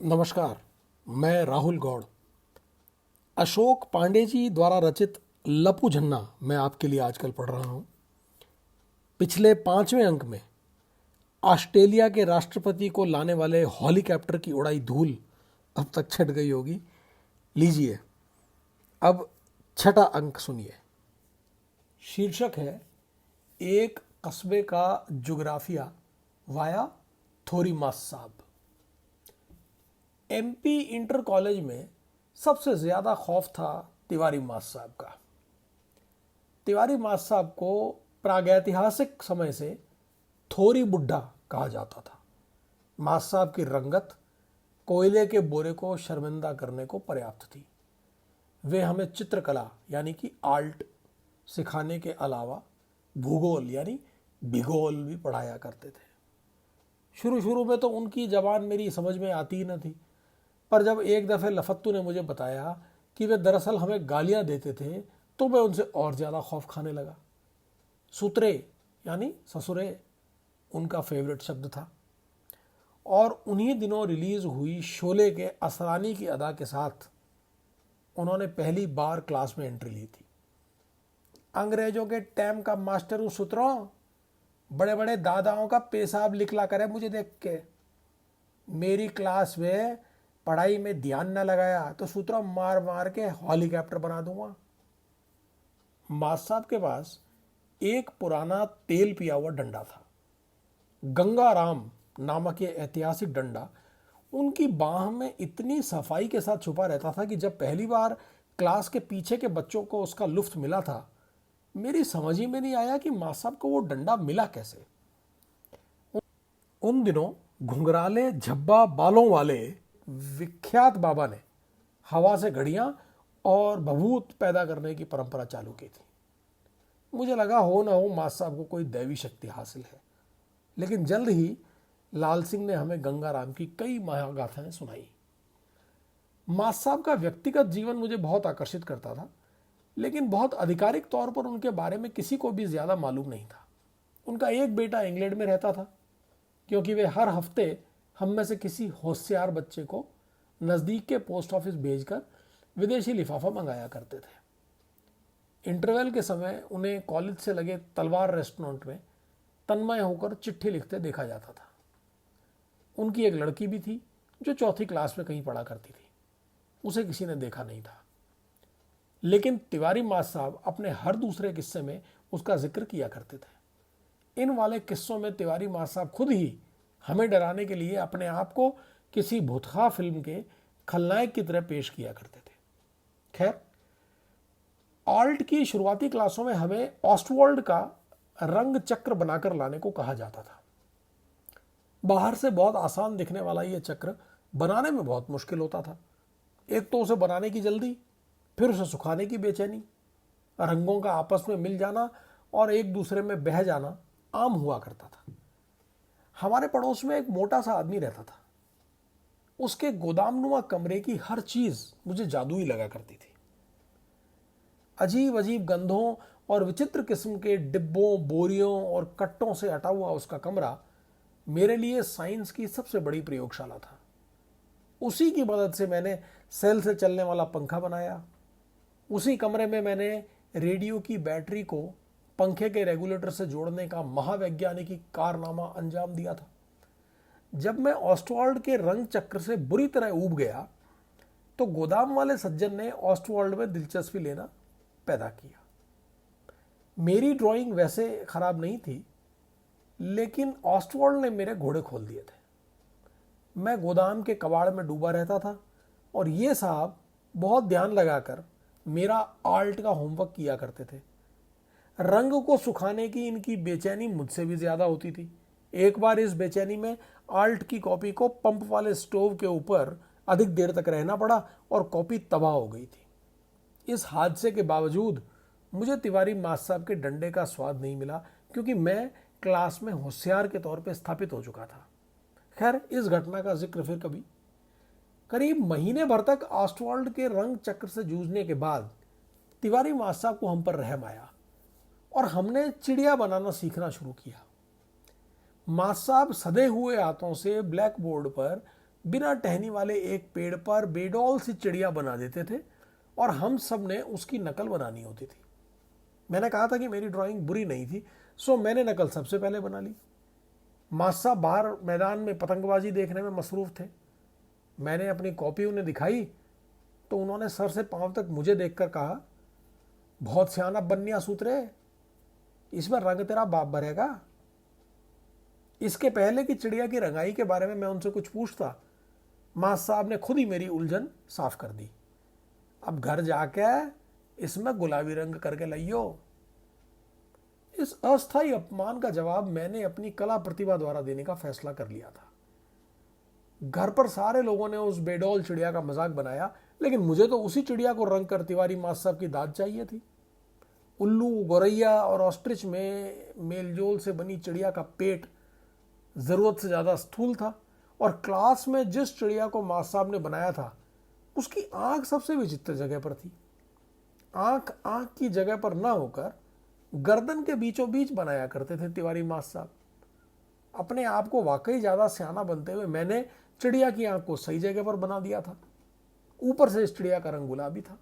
नमस्कार। मैं राहुल गौड़। अशोक पांडे जी द्वारा रचित लपू झन्ना मैं आपके लिए आजकल पढ़ रहा हूँ। पिछले 5वें अंक में ऑस्ट्रेलिया के राष्ट्रपति को लाने वाले हेलीकॉप्टर की उड़ाई धूल अब तक छट गई होगी। लीजिए अब 6ठा अंक सुनिए। शीर्षक है एक कस्बे का जुग्राफिया वाया थोरी मास साहब। एमपी इंटर कॉलेज में सबसे ज़्यादा खौफ था तिवारी मास साहब का। तिवारी मास साहब को प्रागैतिहासिक समय से थोरी बुड्ढा कहा जाता था। मास साहब की रंगत कोयले के बोरे को शर्मिंदा करने को पर्याप्त थी। वे हमें चित्रकला यानी कि आर्ट सिखाने के अलावा भूगोल यानी भूगोल भी पढ़ाया करते थे। शुरू शुरू में तो उनकी जबान मेरी समझ में आती ही न थी, पर जब एक दफ़े लफत्तू ने मुझे बताया कि वे दरअसल हमें गालियां देते थे तो मैं उनसे और ज़्यादा खौफ खाने लगा। सुतरे यानी ससुरे उनका फेवरेट शब्द था और उन्हीं दिनों रिलीज़ हुई शोले के असरानी की अदा के साथ उन्होंने पहली बार क्लास में एंट्री ली थी। अंग्रेजों के टाइम का मास्टर हूँ सुतरों, बड़े बड़े दादाओं का पेशाब लिखला करे मुझे देख के। मेरी क्लास में पढ़ाई में ध्यान न लगाया तो सूत्रों मार मार के हेलीकॉप्टर बना दूंगा। मास साहब के पास एक पुराना तेल पिया हुआ डंडा था। गंगाराम नामक ये ऐतिहासिक डंडा उनकी बाह में इतनी सफाई के साथ छुपा रहता था कि जब पहली बार क्लास के पीछे के बच्चों को उसका लुफ्त मिला था, मेरी समझ ही में नहीं आया कि मास साहब को वो डंडा मिला कैसे। उन दिनों घुंघराले झब्बा बालों वाले विख्यात बाबा ने हवा से घड़ियां और भभूत पैदा करने की परंपरा चालू की थी। मुझे लगा हो ना हो मास साहब को कोई दैवी शक्ति हासिल है, लेकिन जल्द ही लाल सिंह ने हमें गंगाराम की कई महागाथाएं सुनाई। मास साहब का व्यक्तिगत जीवन मुझे बहुत आकर्षित करता था, लेकिन बहुत आधिकारिक तौर पर उनके बारे में किसी को भी ज़्यादा मालूम नहीं था। उनका एक बेटा इंग्लैंड में रहता था, क्योंकि वे हर हफ्ते हम में से किसी होशियार बच्चे को नज़दीक के पोस्ट ऑफिस भेजकर विदेशी लिफाफा मंगाया करते थे। इंटरवल के समय उन्हें कॉलेज से लगे तलवार रेस्टोरेंट में तन्मय होकर चिट्ठी लिखते देखा जाता था। उनकी एक लड़की भी थी जो 4th क्लास में कहीं पढ़ा करती थी। उसे किसी ने देखा नहीं था, लेकिन तिवारी मास साहब अपने हर दूसरे किस्से में उसका जिक्र किया करते थे। इन वाले किस्सों में तिवारी मास साहब खुद ही हमें डराने के लिए अपने आप को किसी भूतखा फिल्म के खलनायक की तरह पेश किया करते थे। खैर, आर्ट की शुरुआती क्लासों में हमें ऑस्टवर्ल्ड का रंग चक्र बनाकर लाने को कहा जाता था। बाहर से बहुत आसान दिखने वाला यह चक्र बनाने में बहुत मुश्किल होता था। एक तो उसे बनाने की जल्दी, फिर उसे सुखाने की बेचैनी, रंगों का आपस में मिल जाना और एक दूसरे में बह जाना आम हुआ करता था। हमारे पड़ोस में एक मोटा सा आदमी रहता था। उसके गोदामनुमा कमरे की हर चीज मुझे जादुई लगा करती थी। अजीब अजीब गंधों और विचित्र किस्म के डिब्बों, बोरियों और कट्टों से अटा हुआ उसका कमरा मेरे लिए साइंस की सबसे बड़ी प्रयोगशाला था। उसी की मदद से मैंने सेल से चलने वाला पंखा बनाया। उसी कमरे में मैंने रेडियो की बैटरी को पंखे के रेगुलेटर से जोड़ने का महावैज्ञानिक कारनामा अंजाम दिया था। जब मैं ऑस्टवर्ल्ड के रंग चक्र से बुरी तरह ऊब गया तो गोदाम वाले सज्जन ने ऑस्टवर्ल्ड में दिलचस्पी लेना पैदा किया। मेरी ड्राइंग वैसे खराब नहीं थी, लेकिन ऑस्टवर्ल्ड ने मेरे घोड़े खोल दिए थे। मैं गोदाम के कबाड़ में डूबा रहता था और ये साहब बहुत ध्यान लगाकर मेरा आर्ट का होमवर्क किया करते थे। रंग को सुखाने की इनकी बेचैनी मुझसे भी ज्यादा होती थी। एक बार इस बेचैनी में आर्ट की कॉपी को पंप वाले स्टोव के ऊपर अधिक देर तक रहना पड़ा और कॉपी तबाह हो गई थी। इस हादसे के बावजूद मुझे तिवारी मास साहब के डंडे का स्वाद नहीं मिला, क्योंकि मैं क्लास में होशियार के तौर पर स्थापित हो चुका था। खैर, इस घटना का जिक्र फिर कभी। करीब महीने भर तक ऑस्टवर्ल्ड के रंग चक्र से जूझने के बाद तिवारी मास साहब को हम पर रहम आया और हमने चिड़िया बनाना सीखना शुरू किया। मास साहब सधे हुए हाथों से ब्लैक बोर्ड पर बिना टहनी वाले एक पेड़ पर बेडौल सी चिड़िया बना देते थे और हम सब ने उसकी नकल बनानी होती थी। मैंने कहा था कि मेरी ड्राइंग बुरी नहीं थी, सो मैंने नकल सबसे पहले बना ली। मास्टर साहब बाहर मैदान में पतंगबाजी देखने में मसरूफ़ थे। मैंने अपनी कॉपी उन्हें दिखाई तो उन्होंने सर से पांव तक मुझे देखकर कहा, बहुत सियाना बन्निया सूत्रे, इसमें रंग तेरा बाप भरेगा। इसके पहले कि चिड़िया की रंगाई के बारे में मैं उनसे कुछ पूछता, मास्टर साहब ने खुद ही मेरी उलझन साफ कर दी। अब घर जाके इसमें गुलाबी रंग करके लाइयो। इस अस्थायी अपमान का जवाब मैंने अपनी कला प्रतिभा द्वारा देने का फैसला कर लिया था। घर पर सारे लोगों ने उस बेडौल चिड़िया का मजाक बनाया, लेकिन मुझे तो उसी चिड़िया को रंग कर तिवारी मास्टर साहब की दाद चाहिए थी। उल्लू, गौरैया और ऑस्ट्रिच में मेलजोल से बनी चिड़िया का पेट जरूरत से ज्यादा स्थूल था और क्लास में जिस चिड़िया को मास्टर साहब ने बनाया था उसकी आंख सबसे विचित्र जगह पर थी। आंख की जगह पर ना होकर गर्दन के बीचों बीच बनाया करते थे तिवारी मास्टर साहब। अपने आप को वाकई ज्यादा सियाना बनते हुए मैंने चिड़िया की आंख को सही जगह पर बना दिया था। ऊपर से इस चिड़िया का रंग गुलाबी था।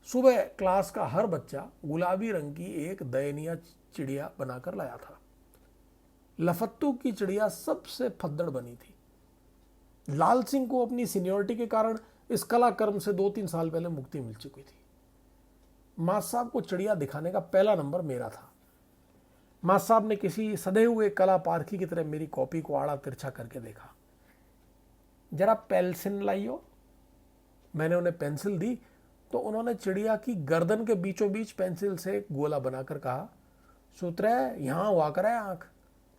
सुबह क्लास का हर बच्चा गुलाबी रंग की एक दयनीय चिड़िया बनाकर लाया था। लफत्तू की चिड़िया सबसे फद्दड़ बनी थी। लाल सिंह को अपनी सीनियरिटी के कारण इस कला कर्म से 2-3 साल पहले मुक्ति मिल चुकी थी। मास्टर साहब को चिड़िया दिखाने का पहला नंबर मेरा था। मास्टर साहब ने किसी सधे हुए कला पारखी की तरह मेरी कॉपी को आड़ा तिरछा करके देखा। जरा पेंसिल लाइयो। मैंने उन्हें पेंसिल दी तो उन्होंने चिड़िया की गर्दन के बीचों बीच पेंसिल से एक गोला बनाकर कहा, सूत्र यहां हुआ करे आंख,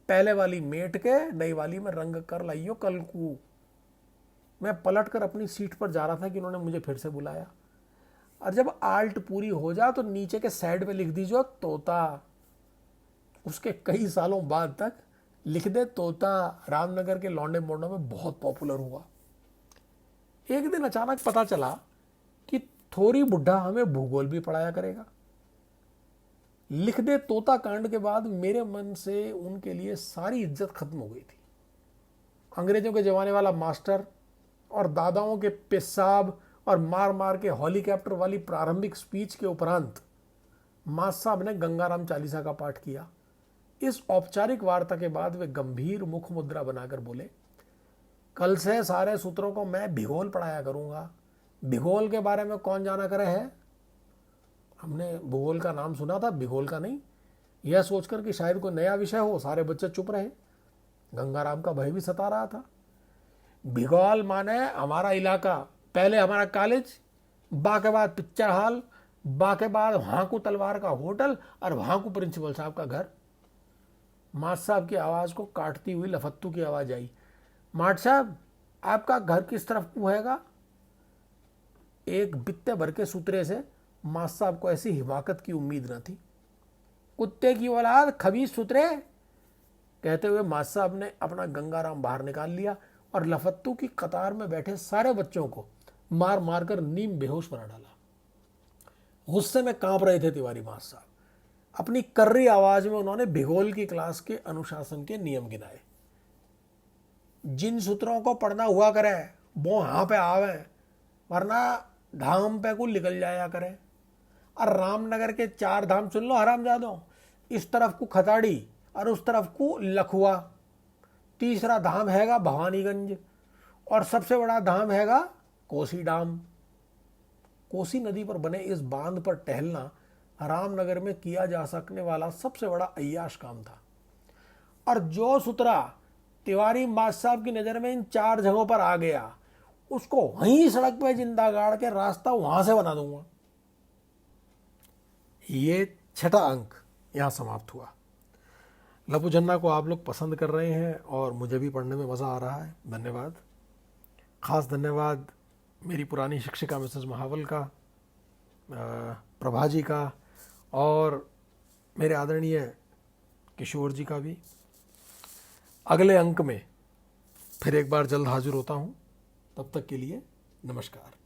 पहले वाली मेट के नई वाली में रंग कर लाइयो कल को। मैं पलट कर अपनी सीट पर जा रहा था कि उन्होंने मुझे फिर से बुलाया, और जब आल्ट पूरी हो जा तो नीचे के साइड पे लिख दीजिए तोता। उसके कई सालों बाद तक लिख दे तोता रामनगर के लौंडे मोंडों में बहुत पॉपुलर हुआ। एक दिन अचानक पता चला कि थोरी बुढ़ा हमें भूगोल भी पढ़ाया करेगा। लिख दे तोता कांड के बाद मेरे मन से उनके लिए सारी इज्जत खत्म हो गई थी। अंग्रेजों के जमाने वाला मास्टर और दादाओं के पेशाब और मार मार के हेलीकॉप्टर वाली प्रारंभिक स्पीच के उपरांत मास्टर साहब ने गंगाराम चालीसा का पाठ किया। इस औपचारिक वार्ता के बाद वे गंभीर मुख मुद्रा बनाकर बोले, कल से सारे सूत्रों को मैं भूगोल पढ़ाया करूंगा। भूगोल के बारे में कौन जाना करे है? हमने भूगोल का नाम सुना था, भूगोल का नहीं। यह सोचकर कि शायद कोई नया विषय हो, सारे बच्चे चुप रहे। गंगाराम का भय भी सता रहा था। भूगोल माने हमारा इलाका, पहले हमारा कॉलेज, बा के बाद पिक्चर हॉल, बा के बाद वहां को तलवार का होटल और वहां को प्रिंसिपल साहब का घर। मास्टर साहब की आवाज को काटती हुई लफत्तू की आवाज आई, मास्टर साहब आपका घर किस तरफ को हैगा? एक बित्ते भर के सूत्रे से मास्टर साहब को ऐसी हिमाकत की उम्मीद न थी। कुत्ते की औलाद खबीस सूत्रे, कहते हुए मास्टर साहब ने अपना गंगाराम बाहर निकाल लिया और लफत्तू की कतार में बैठे सारे बच्चों को मार मार कर नीम बेहोश बना डाला। गुस्से में कांप रहे थे तिवारी मास्टर साहब। अपनी कर्री आवाज में उन्होंने भूगोल की क्लास के अनुशासन के नियम गिनाए। जिन सूत्रों को पढ़ना हुआ करे वो यहाँ पे आवे, वरना धाम पे को निकल जाया करे। और रामनगर के 4 धाम सुन लो हरामजादों, इस तरफ को खताड़ी और उस तरफ को लखुआ। तीसरा धाम हैगा भवानीगंज और सबसे बड़ा धाम हैगा कोसी डाम। कोसी नदी पर बने इस बांध पर टहलना रामनगर में किया जा सकने वाला सबसे बड़ा अय्याश काम था। और जो सूत्रा तिवारी मास्टर साहब की नजर में इन 4 जगहों पर आ गया, उसको वहीं सड़क पे जिंदा गाड़ के रास्ता वहां से बना दूंगा। ये 6ठा अंक यहां समाप्त हुआ। लपू जन्ना को आप लोग पसंद कर रहे हैं और मुझे भी पढ़ने में मज़ा आ रहा है, धन्यवाद। ख़ास धन्यवाद मेरी पुरानी शिक्षिका मिसेस महावल का, प्रभा जी का और मेरे आदरणीय किशोर जी का भी। अगले अंक में फिर एक बार जल्द हाजिर होता हूँ, तब तक के लिए नमस्कार।